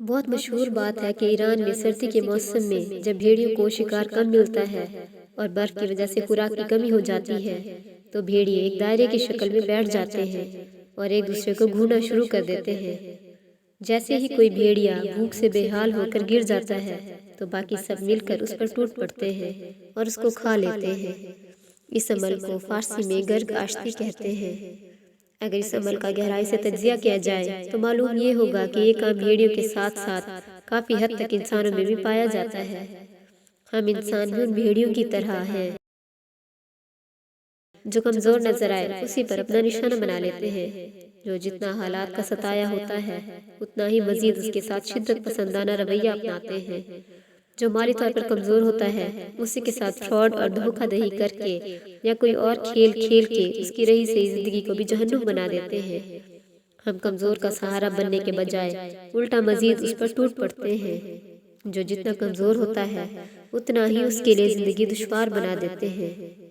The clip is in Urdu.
بہت مشہور بات ہے کہ ایران میں سردی کے موسم میں جب بھیڑیوں کو شکار کم ملتا ہے اور برف کی وجہ سے خوراک کی کمی ہو جاتی ہے تو بھیڑیے ایک دائرے کی شکل میں بیٹھ جاتے ہیں اور ایک دوسرے کو گھوننا شروع کر دیتے ہیں۔ جیسے ہی کوئی بھیڑیا بھوک سے بے حال ہو کر گر جاتا ہے تو باقی سب مل کر اس پر ٹوٹ پڑتے ہیں اور اس کو کھا لیتے ہیں۔ اس عمل کو فارسی میں گرگ آشتی کہتے ہیں۔ اگر اس عمل کا گہرائی سے تجزیہ کیا جائے تو معلوم یہ ہوگا کہ یہ کام بھیڑیوں کے ساتھ ساتھ کافی حد تک انسانوں میں بھی پایا جاتا ہے۔ ہم انسان بھی ان بھیڑیوں کی طرح ہیں جو کمزور نظر آئے اسی پر اپنا نشانہ بنا لیتے ہیں، جو جتنا حالات کا ستایا ہوتا ہے اتنا ہی مزید اس کے ساتھ شدت پسندانہ رویہ اپناتے ہیں۔ جو مالی طور پر کمزور ہوتا ہے اسی کے ساتھ فراڈ اور دھوکہ دہی کر کے یا کوئی اور کھیل کھیل کے اس کی رہی سہی زندگی کو بھی جہنم بنا دیتے ہیں۔ ہم کمزور کا سہارا بننے کے بجائے الٹا مزید اس پر ٹوٹ پڑتے ہیں۔ جو جتنا کمزور ہوتا ہے اتنا ہی اس کے لیے زندگی دشوار بنا دیتے ہیں۔